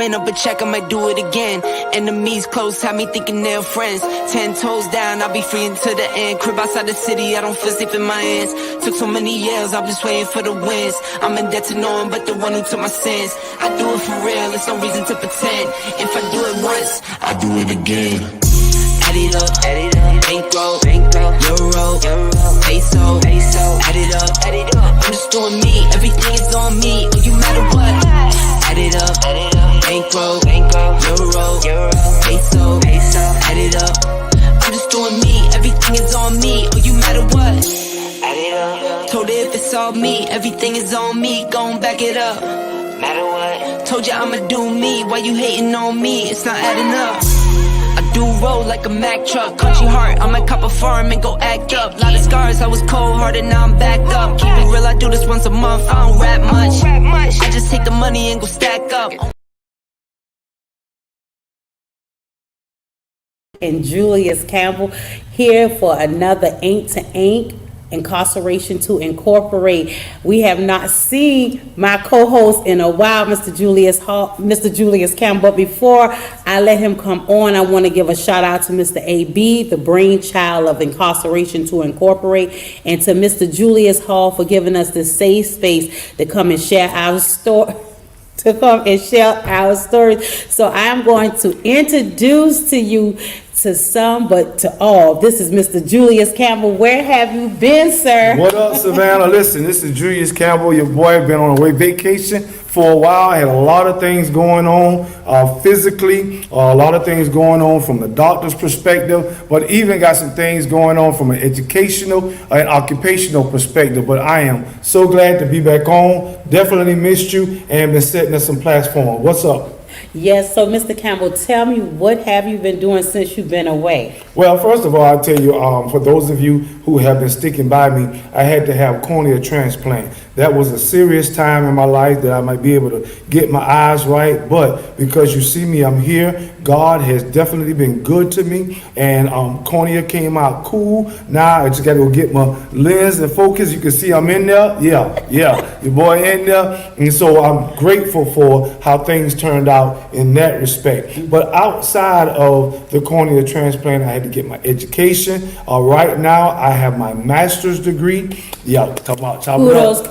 ran up a check, I might do it again. Enemies close, have me thinking they're friends. 10 toes down, I'll be free until the end. Crib outside the city, I don't feel safe in my hands. Took so many years, I'm just waiting for the wins. I'm in debt to no one but the one who took my sins. I do it for real, there's no reason to pretend. If I do it once, I do it again. Add it up, bankroll, euro, peso, add it up, I'm just doing me, everything is on me, oh you matter what. Add it up, bankroll, euro, peso, add it up, I'm just doing me, everything is on me, oh you matter what. Add it up, told her if it's all me, everything is on me, gon' back it up. Matter what, told you I'ma do me, why you hating on me, it's not adding up. I do roll like a Mack truck, country heart, I might cop a farm and go act up. Lot of scars, I was cold-hearted, now I'm back up. Keep it real, I do this once a month, I don't rap much. I just take the money and go stack up. And Julius Campbell here for another Ink to Ink, Incarceration to Incorporate. We have not seen my co-host in a while, Mr. Julius Campbell. But before I let him come on, I want to give a shout out to Mr. AB, the brainchild of Incarceration to Incorporate, and to Mr. Julius Hall for giving us this safe space to come and share our story. So I am going to introduce to you to some, but to all. This is Mr. Julius Campbell. Where have you been, sir? What up, Savannah? Listen, this is Julius Campbell, your boy. Been on a vacation for a while. I had a lot of things going on physically, a lot of things going on from the doctor's perspective, but even got some things going on from an educational and occupational perspective. But I am so glad to be back on. Definitely missed you and been setting up some platform. What's up? Yes, so Mr. Campbell, tell me, what have you been doing since you've been away? Well, first of all, I'll tell you, for those of you who have been sticking by me, I had to have cornea transplant. That was a serious time in my life that I might be able to get my eyes right, but because you see me, I'm here. God has definitely been good to me, and cornea came out cool. Now I just got to go get my lens and focus. You can see I'm in there. Yeah, your boy in there. And so I'm grateful for how things turned out in that respect. But outside of the cornea transplant, I had to get my education. Right now, I have my master's degree. Yeah, kudos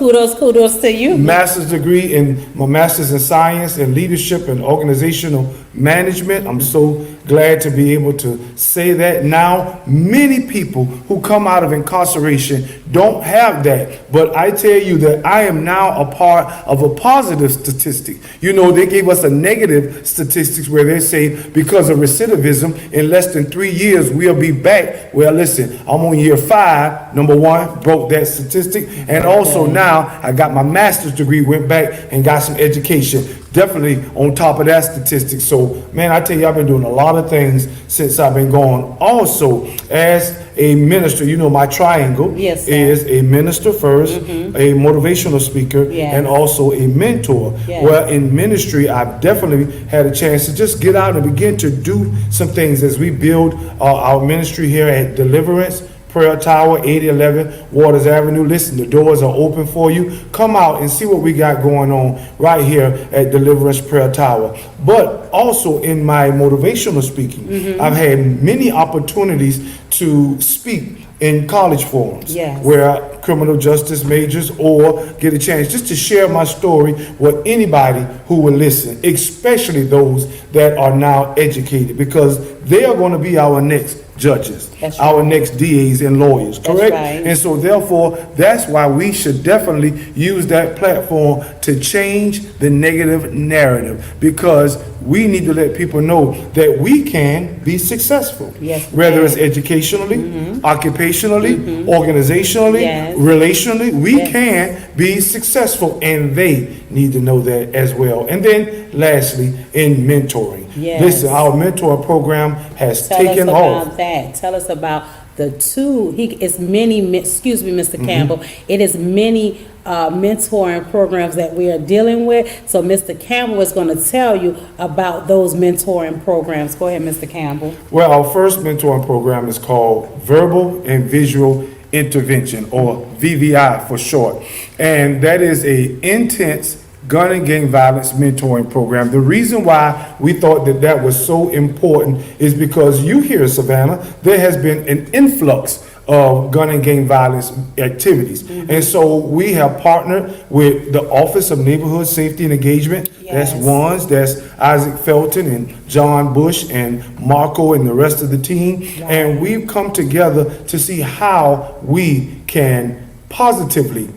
to you. Master's degree in my master's in science and leadership and organizational management. I'm so glad to be able to say that. Now, many people who come out of incarceration don't have that, but I tell you that I am now a part of a positive statistic. You know, they gave us a negative statistics where they say because of recidivism, in less than 3 years, we'll be back. Well, listen, I'm on year 5, number 1, broke that statistic, and also now I got my master's degree, went back and got some education. Definitely on top of that statistic. So, man, I tell you, I've been doing a lot of things since I've been gone. Also, as a minister, you know, my triangle is a minister first, a motivational speaker, and also a mentor. Well, in ministry, I've definitely had a chance to just get out and begin to do some things as we build our ministry here at Deliverance Prayer Tower, 8011 Waters Avenue. Listen, the doors are open for you. Come out and see what we got going on right here at Deliverance Prayer Tower. But also in my motivational speaking, I've had many opportunities to speak in college forums where criminal justice majors or get a chance just to share my story with anybody who will listen, especially those that are now educated, because they are going to be our next judges, our next DAs and lawyers, correct? And so therefore, that's why we should definitely use that platform to change the negative narrative, because we need to let people know that we can be successful, whether it's educationally, occupationally, organizationally, relationally, we can be successful, and they need to know that as well. And then lastly, in mentoring. Listen, our mentor program has taken off. Tell us about the two, Mr. Campbell, it is many mentoring programs that we are dealing with. So Mr. Campbell is going to tell you about those mentoring programs. Go ahead, Mr. Campbell. Well, our first mentoring program is called Verbal and Visual Intervention, or VVI for short. And that is a intense gun and gang violence mentoring program. The reason why we thought that that was so important is because you here, Savannah, there has been an influx of gun and gang violence activities. And so we have partnered with the Office of Neighborhood Safety and Engagement. Yes. That's ones, that's Isaac Felton and John Bush and Marco and the rest of the team. And we've come together to see how we can positively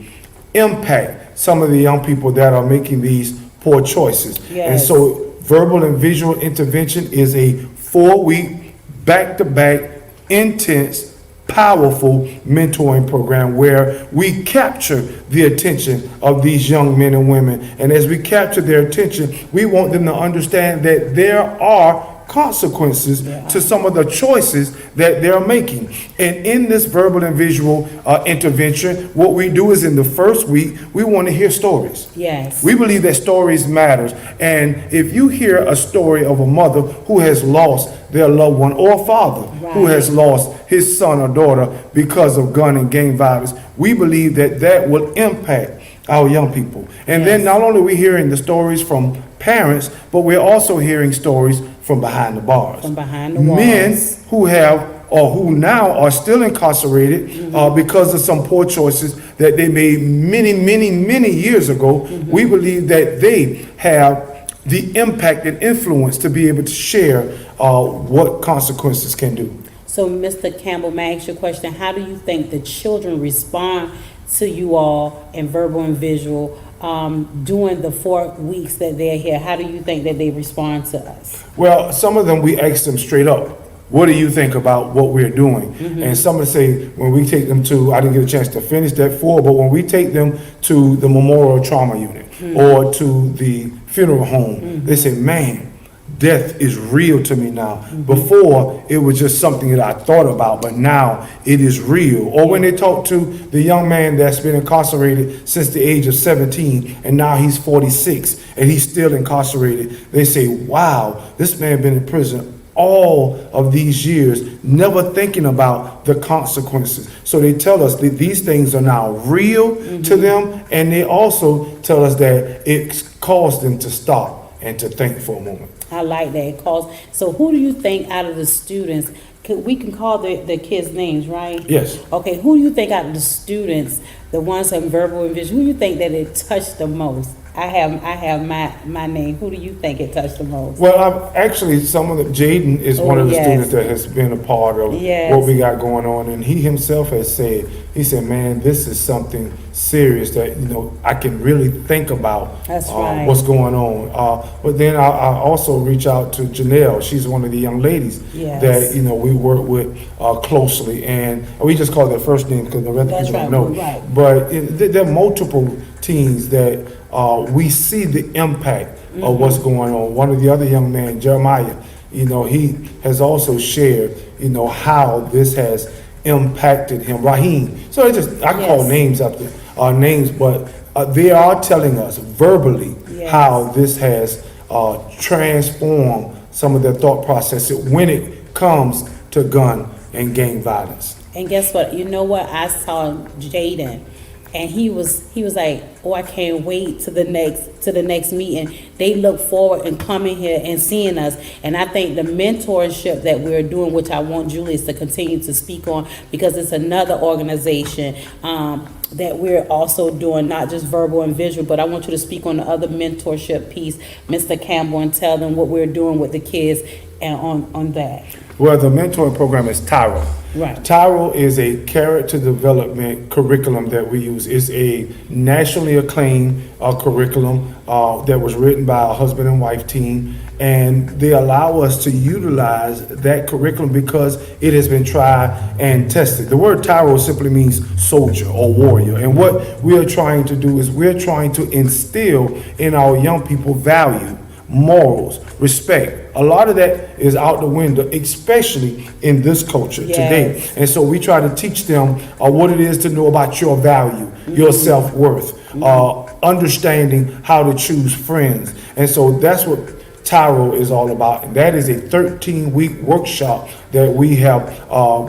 impact some of the young people that are making these poor choices. Yes. And so verbal and visual intervention is a 4-week, back-to-back, intense, powerful mentoring program where we capture the attention of these young men and women. And as we capture their attention, we want them to understand that there are consequences to some of the choices that they're making. And in this verbal and visual intervention, what we do is in the first week, we want to hear stories. Yes. We believe that stories matters. And if you hear a story of a mother who has lost their loved one, or a father who has lost his son or daughter because of gun and gang violence, we believe that that will impact our young people. And then not only are we hearing the stories from parents, but we're also hearing stories from behind the bars. From behind the walls. Men who have or who now are still incarcerated because of some poor choices that they made many years ago. We believe that they have the impact and influence to be able to share what consequences can do. So, Mr. Campbell, may I ask you a question? How do you think the children respond to you all in verbal and visual during the 4 weeks that they're here? How do you think that they respond to us? Well, some of them we ask them straight up, what do you think about what we're doing? And some of them say, when we take them to, I didn't get a chance to finish that 4, but when we take them to the Memorial Trauma Unit or to the funeral home, they say, man, death is real to me now. Before, it was just something that I thought about, but now it is real. Or when they talk to the young man that's been incarcerated since the age of 17, and now he's 46, and he's still incarcerated, they say, wow, this man been in prison all of these years, never thinking about the consequences. So they tell us that these things are now real to them, and they also tell us that it caused them to stop and to think for a moment. I like that. So who do you think out of the students, we can call the kids' names, right? Yes. Okay, who do you think out of the students, the ones in verbal and visual, who do you think that it touched the most? I have my name. Who do you think it touched the most? Well, actually, some of the Jaden is one of the students that has been a part of what we got going on, and he himself has said, man, this is something serious that I can really think about. That's right. What's going on. But then I also reach out to Janelle. She's one of the young ladies that we work with closely, and we just call their first name because the rest of people don't know. Right. But there are multiple teens that we see the impact of what's going on. One of the other young men, Jeremiah, he has also shared, how this has impacted him. Raheem. So I call names after names, but they are telling us verbally how this has transformed some of their thought process when it comes to gun and gang violence. And guess what? You know what? I saw Jaden, and he was like, oh, I can't wait to the next meeting. They look forward and coming here and seeing us. And I think the mentorship that we're doing, which I want Julius to continue to speak on, because it's another organization that we're also doing, not just verbal and visual, but I want you to speak on the other mentorship piece, Mr. Campbell, and tell them what we're doing with the kids and on that. Well, the mentoring program is Tyro. Right. Tyro is a character development curriculum that we use. It's a nationally acclaimed curriculum that was written by a husband and wife team, and they allow us to utilize that curriculum because it has been tried and tested. The word Tyro simply means soldier or warrior, and what we are trying to do is we're trying to instill in our young people value, morals, respect. A lot of that is out the window, especially in this culture today. And so we try to teach them what it is to know about your value, your self-worth, understanding how to choose friends. And so that's what Tyro is all about. And that is a 13-week workshop that we have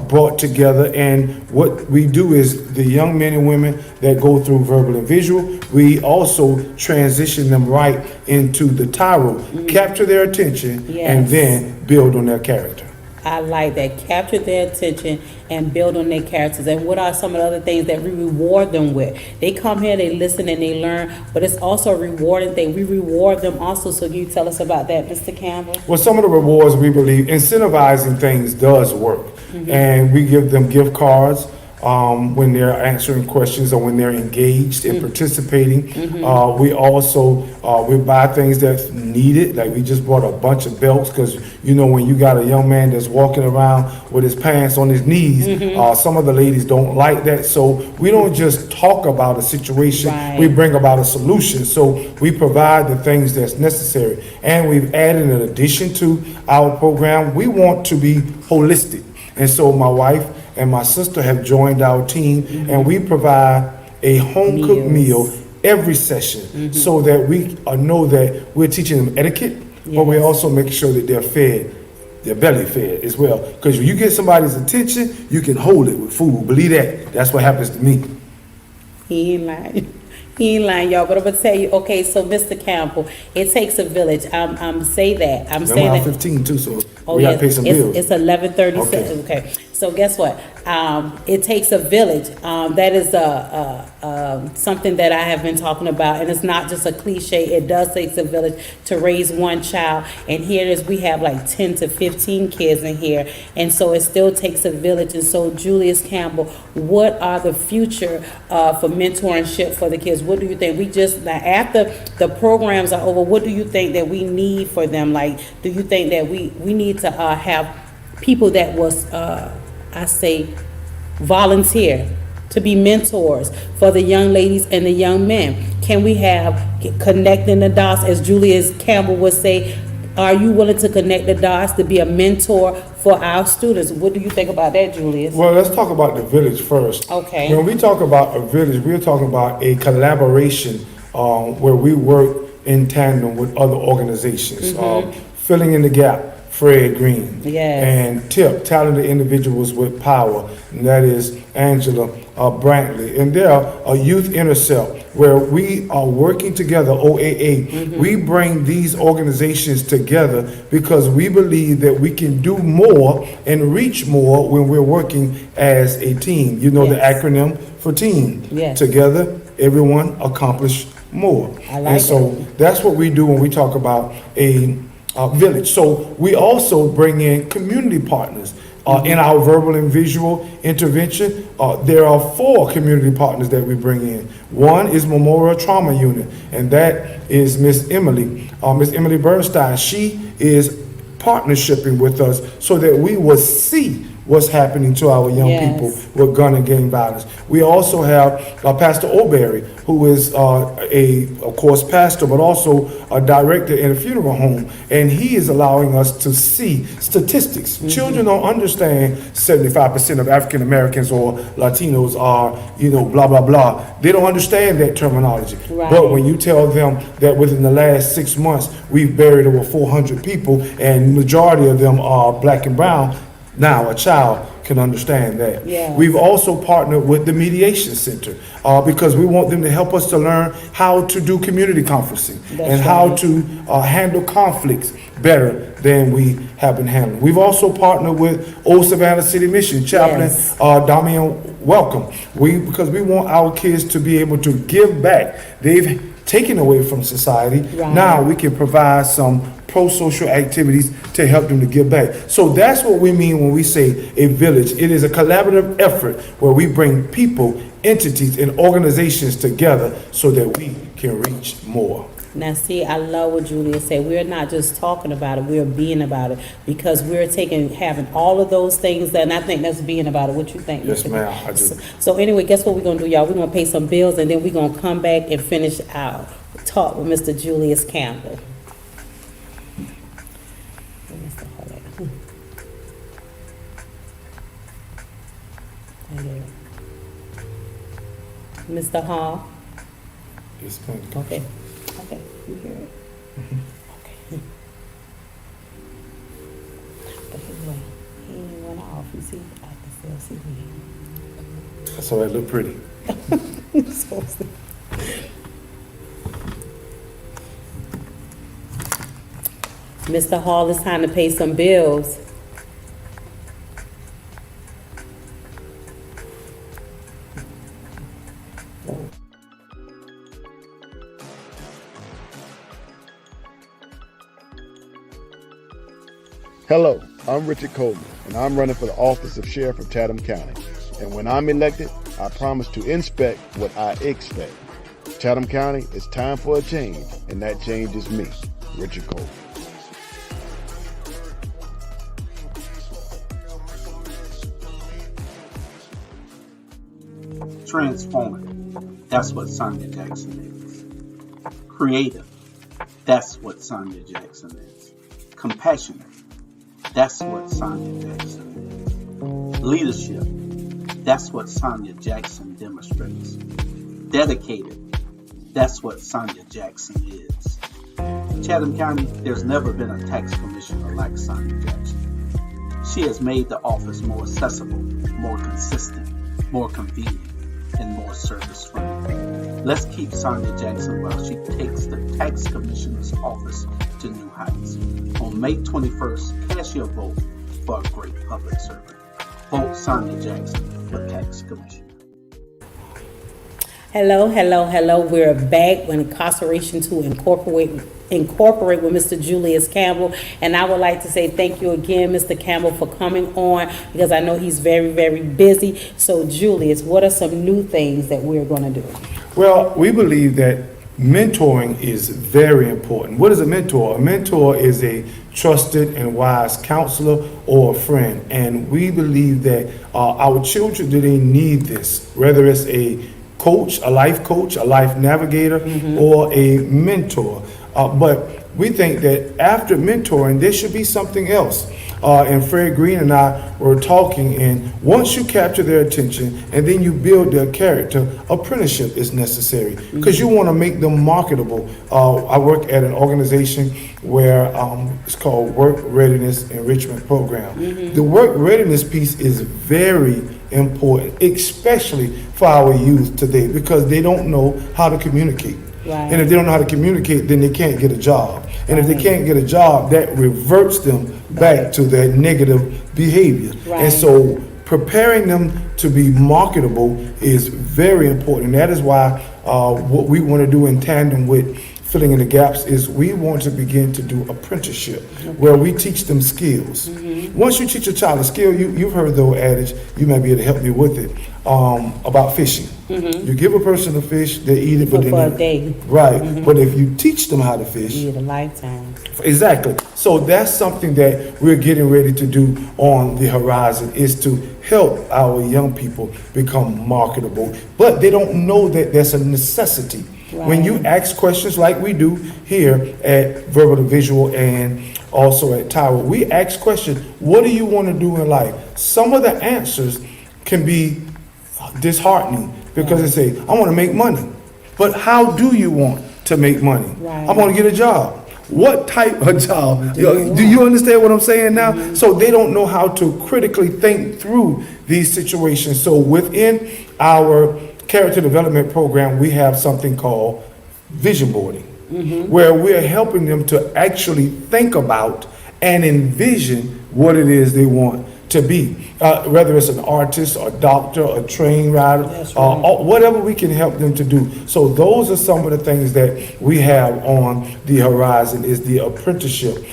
brought together. And what we do is the young men and women that go through verbal and visual, we also transition them right into the Tyro, capture their attention, and then build on their character. I like that. Capture their attention and build on their characters. And what are some of the other things that we reward them with? They come here, they listen, and they learn, but it's also a rewarding thing. We reward them also. So can you tell us about that, Mr. Campbell? Well, some of the rewards, we believe incentivizing things does work. And we give them gift cards when they're answering questions or when they're engaged in participating. We also we buy things that's needed. Like we just bought a bunch of belts because when you got a young man that's walking around with his pants on his knees, some of the ladies don't like that. So we don't just talk about a situation, we bring about a solution. So we provide the things that's necessary. And we've added an addition to our program. We want to be holistic. And so my wife and my sister have joined our team, and we provide a home-cooked meal every session so that we know that we're teaching them etiquette, but we also make sure that they're fed, they're belly fed as well. Because when you get somebody's attention, you can hold it with food. Believe that. That's what happens to me. He ain't lying. He ain't lying, y'all. But I'm gonna tell you, okay, so Mr. Campbell, it takes a village. I'm saying that. I'm saying that. 15 too, so we gotta pay some bills. It's 11:37. Okay. So guess what? It takes a village. That is something that I have been talking about, and it's not just a cliche. It does take a village to raise one child. And here it is. We have like 10 to 15 kids in here, and so it still takes a village. And so, Julius Campbell, what are the future for mentorship for the kids? What do you think? Now after the programs are over, what do you think that we need for them? Like, do you think that we need to have people that was volunteer to be mentors for the young ladies and the young men? Can we have connecting the dots, as Julius Campbell would say? Are you willing to connect the dots to be a mentor for our students? What do you think about that, Julius? Well, let's talk about the village first. Okay. When we talk about a village, we're talking about a collaboration where we work in tandem with other organizations. Filling in the gap, Fred Green. And TIP, Talented Individuals with Power, and that is Angela Brantley. And there are Youth Intercept, where we are working together, OAA. We bring these organizations together because we believe that we can do more and reach more when we're working as a team. You know the acronym for team. Together, everyone accomplish more. And so that's what we do when we talk about a village. So we also bring in community partners. In our verbal and visual intervention, there are 4 community partners that we bring in. One is Memorial Trauma Unit, and that is Miss Emily Bernstein. She is partnershiping with us so that we will see what's happening to our young people with gun and gang violence. We also have Pastor O'Berry, who is of course, pastor, but also a director in a funeral home. And he is allowing us to see statistics. Children don't understand 75% of African Americans or Latinos are, blah, blah, blah. They don't understand that terminology. But when you tell them that within the last 6 months, we've buried over 400 people, and majority of them are black and brown, now a child can understand that. We've also partnered with the Mediation Center because we want them to help us to learn how to do community conferencing and how to handle conflicts better than we have been handling. We've also partnered with Old Savannah City Mission Chaplain Damian Welcome. Because we want our kids to be able to give back. They've taken away from society. Now we can provide some pro-social activities to help them to give back. So that's what we mean when we say a village. It is a collaborative effort where we bring people, entities, and organizations together so that we can reach more. Now, see, I love what Julia said. We're not just talking about it, we're being about it, because we're having all of those things, and I think that's being about it. What you think? Yes, ma'am, I do. So anyway, guess what we're going to do, y'all? We're going to pay some bills, and then we're going to come back and finish our talk with Mr. Julius Campbell. Mr. Hall? Yes, ma'am. Okay, you hear it? Okay. You see, I can still see So that look pretty. me. So, Mr. Hall, it's time to pay some bills. Hello, I'm Richard Coleman, and I'm running for the office of Sheriff of Chatham County. And when I'm elected, I promise to inspect what I expect. Chatham County, it's time for a change, and that change is me, Richard Coleman. Transformative, that's what Sonia Jackson is. Creative, that's what Sonia Jackson is. Compassionate, that's what Sonia Jackson is. Leadership, that's what Sonia Jackson demonstrates. Dedicated, that's what Sonia Jackson is. In Chatham County, there's never been a tax commissioner like Sonia Jackson. She has made the office more accessible, more consistent, more convenient, and more service-friendly. Let's keep Sonia Jackson while she takes the tax commissioner's office to new heights. On May 21st, cast your vote for a great public servant. Vote Sonia Jackson for tax commissioner. Hello, hello, hello. We're back with Incarceration to Incorporate with Mr. Julius Campbell. And I would like to say thank you again, Mr. Campbell, for coming on, because I know he's very, very busy. So, Julius, what are some new things that we're going to do? Well, we believe that mentoring is very important. What is a mentor? A mentor is a trusted and wise counselor or a friend. And we believe that our children, they need this, whether it's a coach, a life navigator, or a mentor. But we think that after mentoring, there should be something else. And Fred Green and I were talking, and once you capture their attention and then you build their character, apprenticeship is necessary because you want to make them marketable. I work at an organization where it's called Work Readiness Enrichment Program. The work readiness piece is very important, especially for our youth today, because they don't know how to communicate. Right. And if they don't know how to communicate, then they can't get a job. And if they can't get a job, that reverts them back to their negative behavior. Right. And so preparing them to be marketable is very important. And that is why what we want to do in tandem with filling in the gaps is we want to begin to do apprenticeship where we teach them skills. Once you teach a child a skill, you've heard the old adage, you might be able to help me with it, about fishing. You give a person a fish, they eat it, but For a day. Right. But if you teach them how to fish, You need a lifetime. exactly. So that's something that we're getting ready to do on the horizon, is to help our young people become marketable. But they don't know that that's a necessity. Right. When you ask questions like we do here at Verbal to Visual and also at Tower, we ask questions, what do you want to do in life? Some of the answers can be disheartening because they say, I want to make money. But how do you want to make money? Right. I want to get a job. What type of job? Do you understand what I'm saying now? So they don't know how to critically think through these situations. So within our character development program, we have something called vision boarding, where we're helping them to actually think about and envision what it is they want to be, whether it's an artist, a doctor, a train rider, or whatever we can help them to do. So those are some of the things that we have on the horizon, is the apprenticeship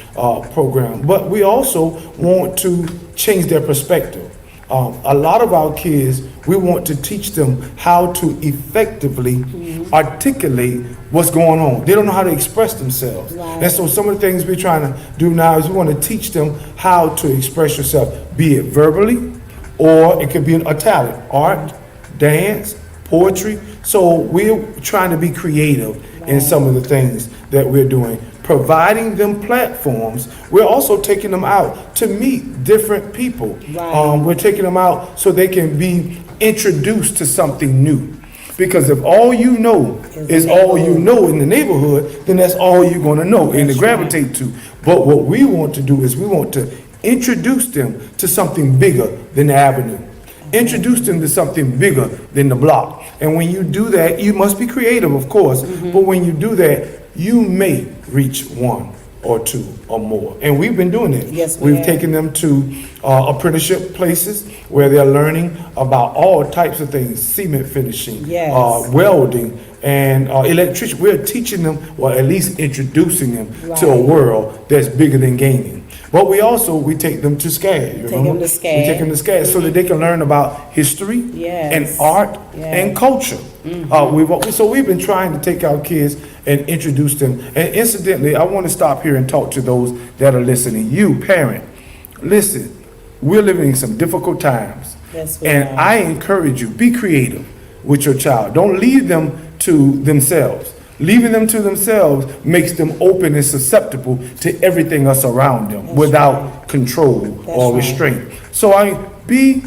program. But we also want to change their perspective. A lot of our kids, we want to teach them how to effectively articulate what's going on. They don't know how to express themselves. Right. And so some of the things we're trying to do now is we want to teach them how to express yourself, be it verbally, or it could be a talent, art, dance, poetry. So we're trying to be creative in some of the things that we're doing. Providing them platforms, we're also taking them out to meet different people. Right. We're taking them out so they can be introduced to something new. Because if all you know is all you know in the neighborhood, then that's all you're going to know and to gravitate to. But what we want to do is we want to Introduce them to something bigger than the avenue. Introduce them to something bigger than the block. And when you do that, you must be creative, of course, but when you do that, you may reach one or two or more. And we've been doing it. Yes, we We've have. taken them to apprenticeship places where they're learning about all types of things, cement finishing, Yes. welding, and electrician. We're teaching them, or at least introducing them to a Right. world that's bigger than gaming. But we take them to SCAD. You Take remember? them to SCAD. We take them to SCAD so that they can learn about history Yes. and art Yes. and culture. We've been trying to take our kids and introduce them. And incidentally, I want to stop here and talk to those that are listening. You, parent, listen, we're living in some difficult times. Yes, we And are. I encourage you, be creative with your child. Don't leave them to themselves. Leaving them to themselves makes them open and susceptible to everything else around them without control or right. restraint. So be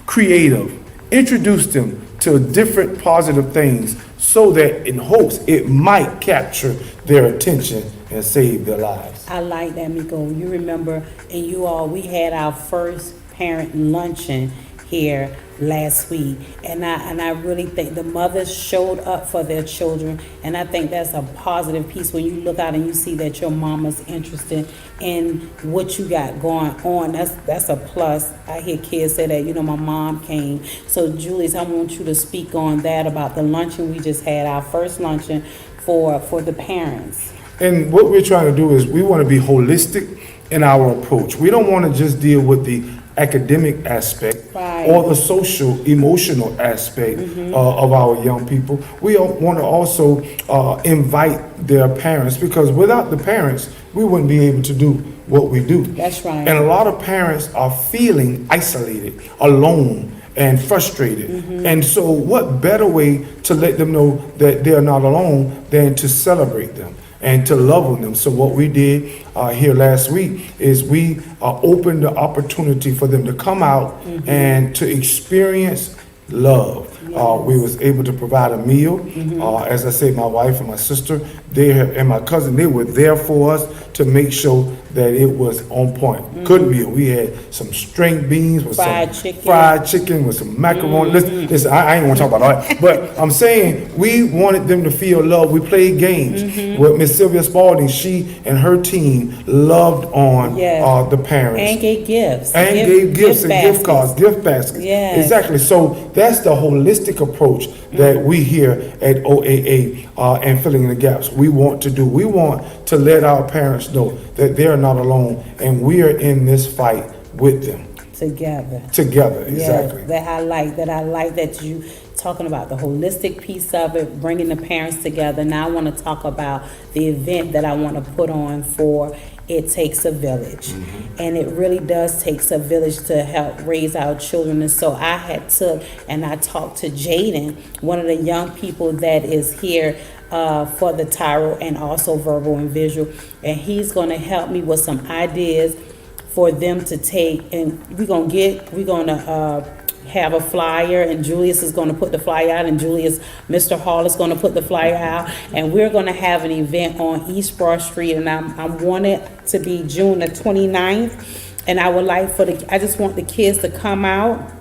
creative. Introduce them to different positive things so that in hopes it might capture their attention and save their lives. I like that, Miko. You remember, and we had our first parent luncheon here last week, and I really think the mothers showed up for their children, and I think that's a positive piece when you look out and you see that your mama's interested in what you got going on. That's a plus. I hear kids say that, my mom came. So Julius, I want you to speak on that about the luncheon we just had, our first luncheon for the parents. And what we're trying to do is we want to be holistic in our approach. We don't want to just deal with the academic aspect Right. or the social, emotional aspect of our young people. We want to also invite their parents, because without the parents, we wouldn't be able to do what we do. That's right. And a lot of parents are feeling isolated, alone, and frustrated. And so what better way to let them know that they're not alone than to celebrate them and to love on them. So what we did here last week is we opened the opportunity for them to come out and to experience love. We was able to provide a meal. As I said, my wife and my sister, and my cousin, they were there for us to make sure that it was on point. Good meal. We had some string beans with Fried some chicken. fried chicken with some macaroni. Listen, I ain't want to talk about all that, but I'm saying we wanted them to feel love. We played games with Miss Sylvia Spalding. She and her team loved on Yes. the parents. And gave gifts. And gave gifts and gift baskets. cards, gift baskets. Yes. Exactly. So that's the holistic approach that we here at OAA and Filling in the Gaps, we want to do. We want to let our parents know that they're not alone and we are in this fight with them. Together, exactly. Yes, that I like that you talking about the holistic piece of it, bringing the parents together. Now I want to talk about the event that I want to put on for It Takes a Village. And it really does take a village to help raise our children. And so I talked to Jaden, one of the young people that is here for the Tyro and also verbal and visual. And he's going to help me with some ideas for them to take, and we're gonna have a flyer, and Julius is gonna put the flyer out, and Mr. Hall is gonna put the flyer out, and we're gonna have an event on East Broad Street, and I want it to be June the 29th, and I would like I just want the kids to come out,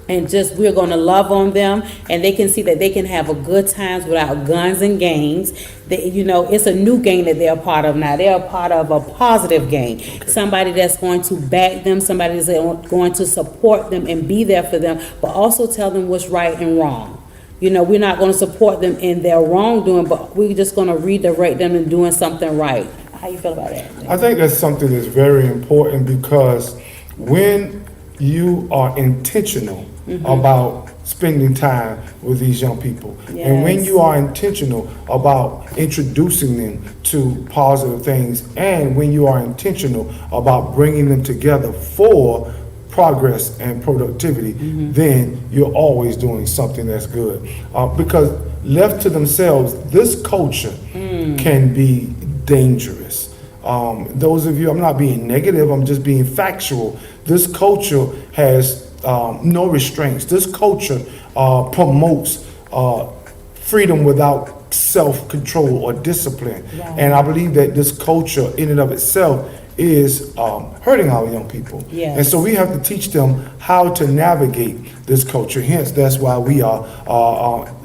and we're going to love on them, and they can see that they can have a good times without guns and gangs. It's a new gang that they're a part of now. They're a part of a positive gang. Okay. Somebody that's going to back them, somebody that's going to support them and be there for them, but also tell them what's right and wrong. We're not going to support them in their wrongdoing, but we're just going to redirect them in doing something right. How you feel about that? I think that's something that's very important, because when you are intentional about spending time with these young people, and when you are intentional about introducing them to positive things, and when you are intentional about bringing them together for progress and productivity, then you're always doing something that's good. Because left to themselves, this culture can be dangerous. Those of you, I'm not being negative, I'm just being factual. This culture has no restraints. This culture promotes freedom without self-control or discipline. Right. And I believe that this culture in and of itself is hurting our young people. Yes. And so we have to teach them how to navigate this culture. Hence, that's why we are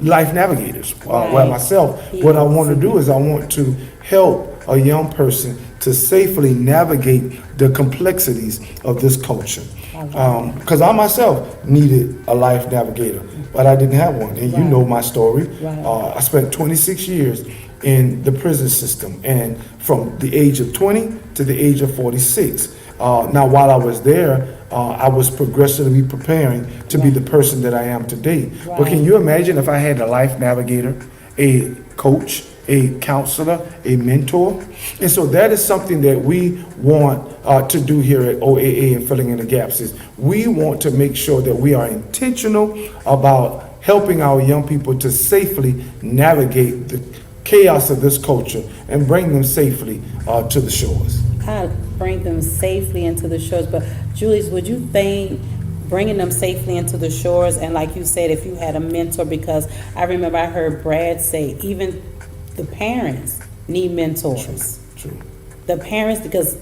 life navigators. Right. Well, myself, what I want to do is I want to help a young person to safely navigate the complexities of this culture. Because I myself needed a life navigator, but I didn't have one. And you know my story. Right. I spent 26 years in the prison system, and from the age of 20 to the age of 46. Now, while I was there, I was progressively preparing to be the person that I am today. But can you imagine if I had a life navigator, a coach, a counselor, a mentor? And so that is something that we want to do here at OAA and Filling in the Gaps. Is we want to make sure that we are intentional about helping our young people to safely navigate the chaos of this culture and bring them safely to the shores. Bring them safely into the shores. But Julius, would you think bringing them safely into the shores, and like you said, if you had a mentor, because I remember I heard Brad say even the parents need mentors. True. The parents, because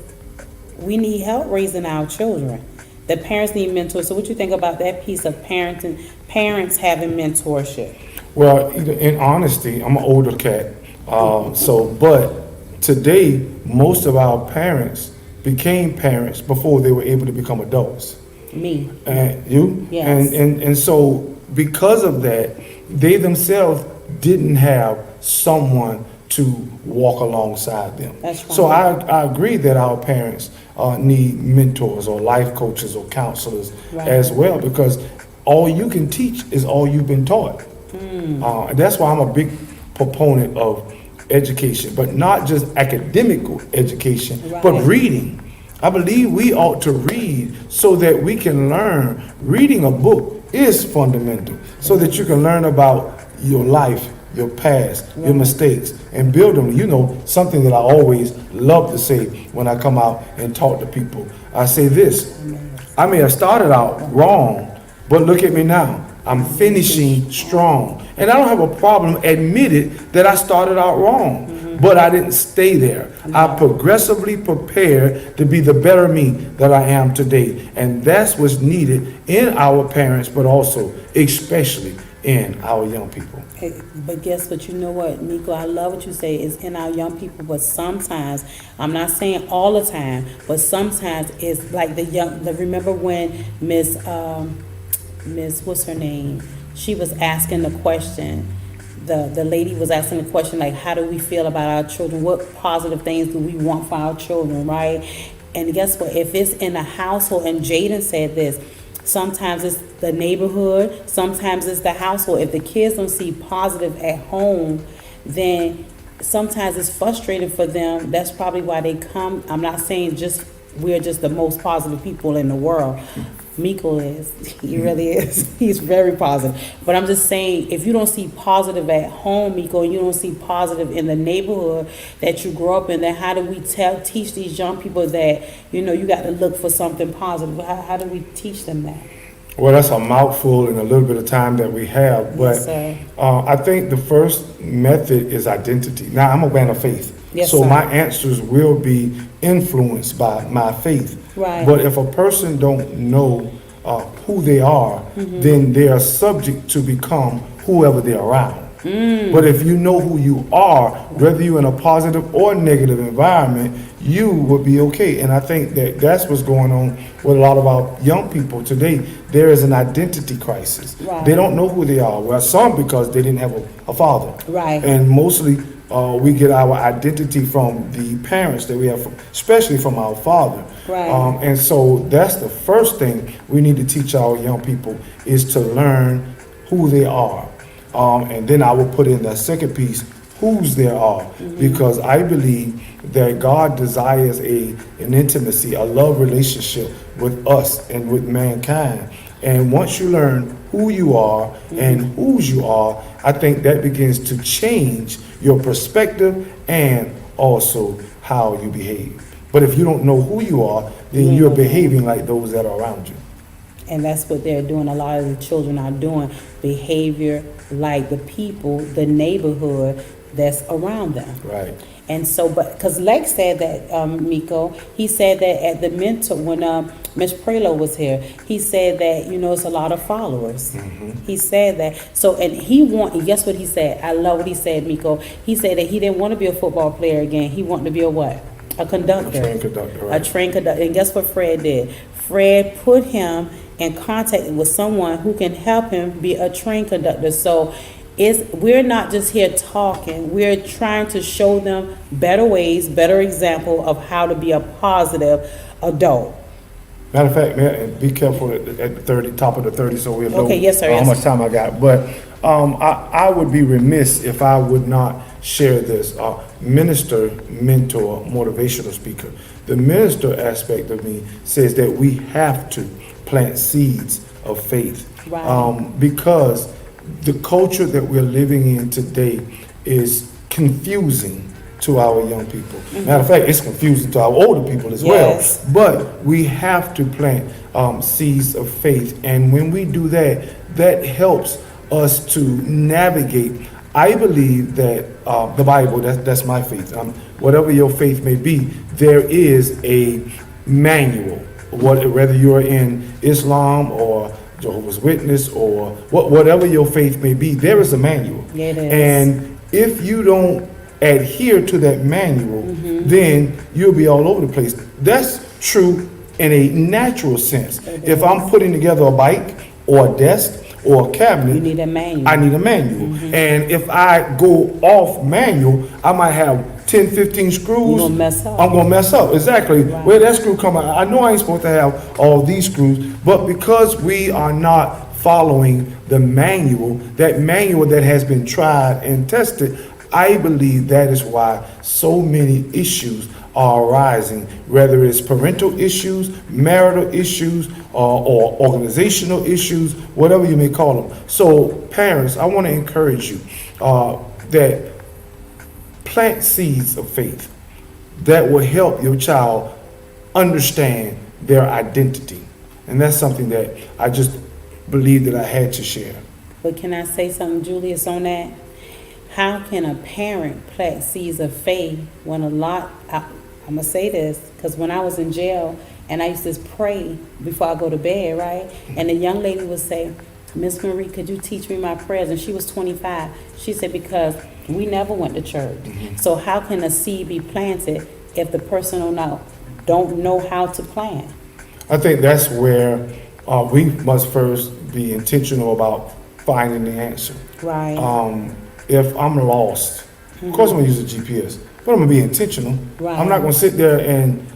we need help raising our children. The parents need mentors. So what you think about that piece of parenting, parents having mentorship? Well, in honesty, I'm an older cat. But today, most of our parents became parents before they were able to become adults. Me. And you? Yes. And so because of that, they themselves didn't have someone to walk alongside them. That's right. So I agree that our parents need mentors or life coaches or counselors as well, because all you can teach is all you've been taught. That's why I'm a big proponent of education, but not just academic education, but reading. I believe we ought to read so that we can learn. Reading a book is fundamental so that you can learn about your life, your past, your mistakes, and build them. You know, something that I always love to say when I come out and talk to people. I say this: I may have started out wrong, but look at me now. I'm finishing strong. And I don't have a problem admitting that I started out wrong, but I didn't stay there. I progressively prepared to be the better me that I am today. And that's what's needed in our parents, but also especially in our young people. Hey, but guess what? You know what, Nico? I love what you say is in our young people, but sometimes, I'm not saying all the time, but sometimes it's like remember when Miss, what's her name? She was asking the question, the lady was asking the question, like, how do we feel about our children? What positive things do we want for our children, right? And guess what? If it's in a household, and Jaden said this, sometimes it's the neighborhood, sometimes it's the household. If the kids don't see positive at home, then sometimes it's frustrating for them. That's probably why they come. I'm not saying we're just the most positive people in the world. Miko is. He really is. He's very positive. But I'm just saying, if you don't see positive at home, Miko, and you don't see positive in the neighborhood that you grow up in, then how do we teach these young people that, you got to look for something positive? How do we teach them that? Well, that's a mouthful in a little bit of time that we have. But I think the first method is identity. Now, I'm a man of faith. Yes, so sir. my answers will be influenced by my faith. Right. But if a person don't know who they are, then they are subject to become whoever they're around. But if you know who you are, whether you're in a positive or negative environment, you will be okay. And I think that that's what's going on with a lot of our young people today. There is an identity crisis. Right. They don't know who they are. Well, some because they didn't have a father. Right. And mostly we get our identity from the parents that we have, especially from our father. Right. And so that's the first thing we need to teach our young people is to learn who they are. And then I will put in the second piece, whose they are, because I believe that God desires an intimacy, a love relationship with us and with mankind. And once you learn who you are and whose you are, I think that begins to change your perspective and also how you behave. But if you don't know who you are, then you're behaving like those that are around you. And that's what they're doing. A lot of the children are doing behavior like the people, the neighborhood that's around them. Right. And so, but because Lex said that, Miko, he said that at the mentor when Ms. Prelo was here, he said that it's a lot of followers. He said that. So, and guess what he said? I love what he said, Miko. He said that he didn't want to be a football player again. He wanted to be a what? A conductor. A train conductor. Right. A train conductor. And guess what Fred did? Fred put him in contact with someone who can help him be a train conductor. So we're not just here talking, we're trying to show them better ways, better example of how to be a positive adult. Matter of fact, man, be careful at the 30, top of the 30, so we'll know Okay, yes, sir, how yes, much sir. time I got. But I would be remiss if I would not share this. Minister, mentor, motivational speaker. The minister aspect of me says that we have to plant seeds of faith. Right. Because the culture that we're living in today is confusing to our young people. Matter of fact, it's confusing to our older people as Yes. well. But we have to plant seeds of faith. And when we do that, that helps us to navigate. I believe that the Bible, that's my faith. Whatever your faith may be, there is a manual. Whether you're in Islam or Jehovah's Witness or whatever your faith may be, there is a manual. It is. And if you don't adhere to that manual, then you'll be all over the place. That's true in a natural sense. If I'm putting together a bike or a desk or a cabinet, You need a manual. I need a manual. And if I go off manual, I might have 10, 15 screws. You're gonna mess up. I'm going to mess up. Exactly. Right. Where that screw come out. I know I ain't supposed to have all these screws, but because we are not following the manual, that manual that has been tried and tested, I believe that is why so many issues are arising, whether it's parental issues, marital issues, or organizational issues, whatever you may call them. So parents, I want to encourage you that plant seeds of faith that will help your child understand their identity. And that's something that I just believe that I had to share. But can I say something, Julius, on that? How can a parent plant seeds of faith when I'm going to say this, because when I was in jail and I used to pray before I go to bed, right? And the young lady would say, Miss Marie, could you teach me my prayers? And she was 25. She said, because we never went to church. So how can a seed be planted if the person don't know how to plant? I think that's where we must first be intentional about finding the answer. Right. If I'm lost, of course I'm gonna use a GPS, but I'm gonna be intentional. Right. I'm not gonna sit there and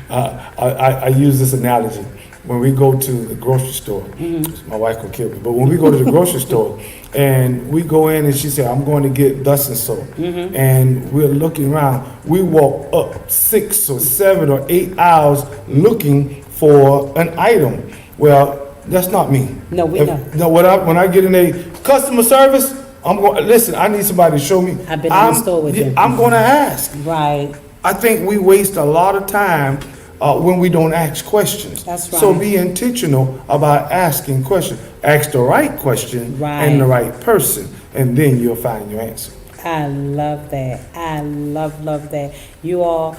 I use this analogy. When we go to the grocery store, my wife will kill me, but when we go to the grocery store and we go in and she said, I'm going to get thus and so, and we're looking around, we walk up 6 or 7 or 8 hours looking for an item. Well, that's not me. No, we don't. No, when I get in a customer service, I'm going, listen, I need somebody to show me. I've been in the store with you. I'm going to ask. Right. I think we waste a lot of time when we don't ask questions. That's right. So be intentional about asking questions. Ask the right question Right. and the right person, and then you'll find your answer. I love that. I love that. You all,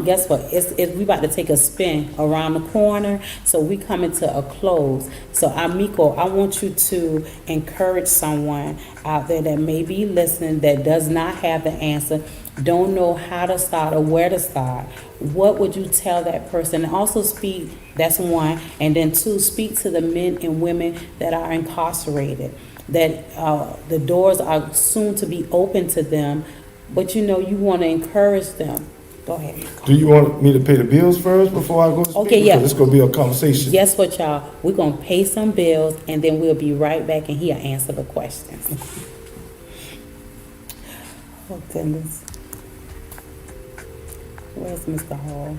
guess what? We about to take a spin around the corner, so we coming to a close. So, Miko, I want you to encourage someone out there that may be listening that does not have the answer, don't know how to start or where to start. What would you tell that person? And also speak, that's one, and then two, speak to the men and women that are incarcerated, that the doors are soon to be open to them, but you want to encourage them. Go ahead. Do you want me to pay the bills first before I go to speak? Okay, yeah. Because it's going to be a conversation. Guess what, y'all? We're going to pay some bills, and then we'll be right back, and he'll answer the questions. Oh, goodness. Where's Mr. Hall?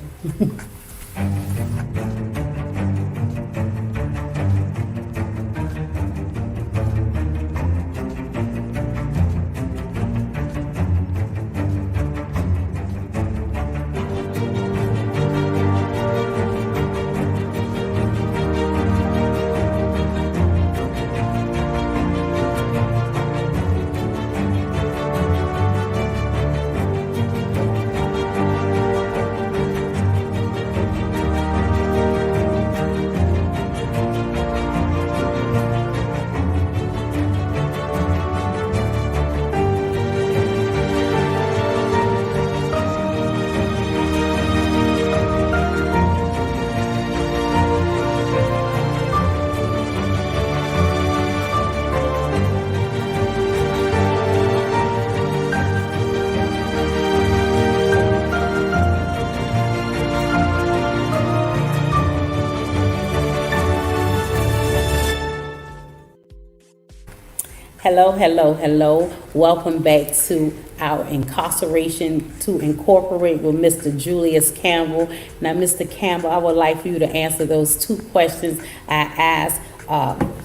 Hello, hello, hello. Welcome back to our Incarceration to Incorporate with Mr. Julius Campbell. Now, Mr. Campbell, I would like for you to answer those two questions I asked.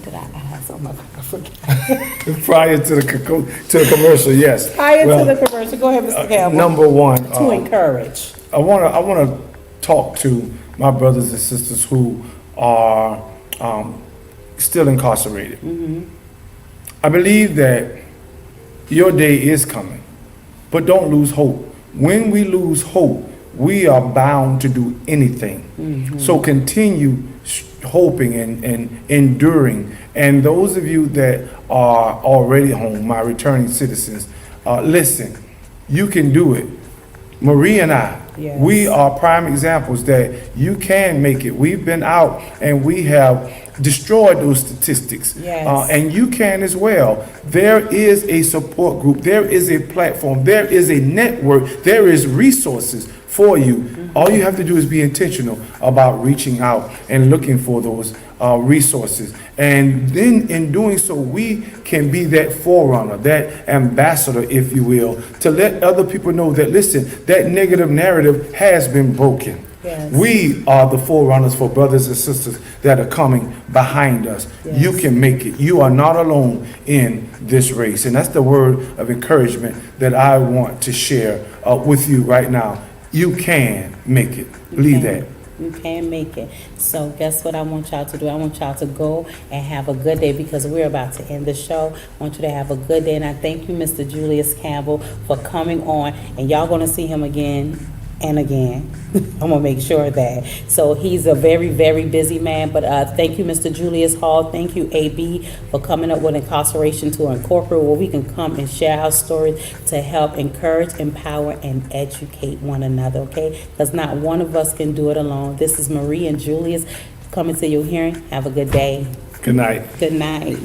Did I ask? Oh my God, I forgot. Prior to the commercial, yes. Prior Well, to the commercial, go ahead, Mr. Campbell. Number one, To encourage. I want to talk to my brothers and sisters who are still incarcerated. I believe that your day is coming, but don't lose hope. When we lose hope, we are bound to do anything. So continue hoping and enduring. And those of you that are already home, my returning citizens, listen, you can do it. Marie and I, Yes. we are prime examples that you can make it. We've been out and we have destroyed those statistics. Yes. And you can as well. There is a support group. There is a platform. There is a network. There is resources for you. All you have to do is be intentional about reaching out and looking for those resources. And then in doing so, we can be that forerunner, that ambassador, if you will, to let other people know that, listen, that negative narrative has been broken. Yes. We are the forerunners for brothers and sisters that are coming behind us. Yes. You can make it. You are not alone in this race. And that's the word of encouragement that I want to share with you right now. You can make it. Believe that. You can make it. So guess what I want y'all to do? I want y'all to go and have a good day because we're about to end the show. I want you to have a good day. And I thank you, Mr. Julius Campbell, for coming on. And y'all going to see him again and again. I'm going to make sure of that. So he's a very, very busy man. But thank you, Mr. Julius Hall. Thank you, AB, for coming up with Incarceration to Incorporate, where we can come and share our stories to help encourage, empower, and educate one another, okay? Because not one of us can do it alone. This is Marie and Julius coming to your hearing. Have a good day. Good night. Good night.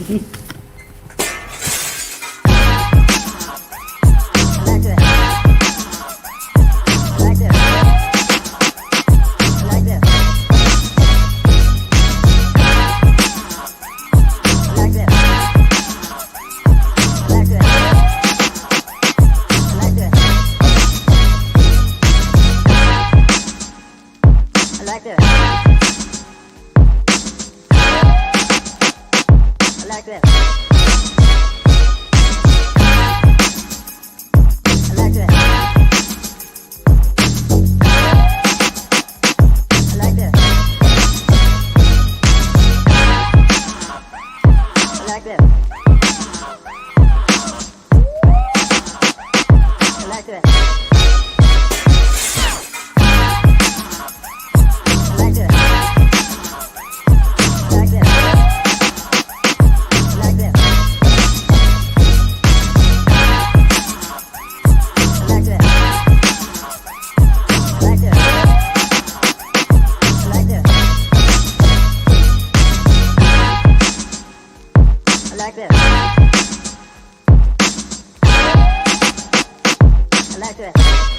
I like that.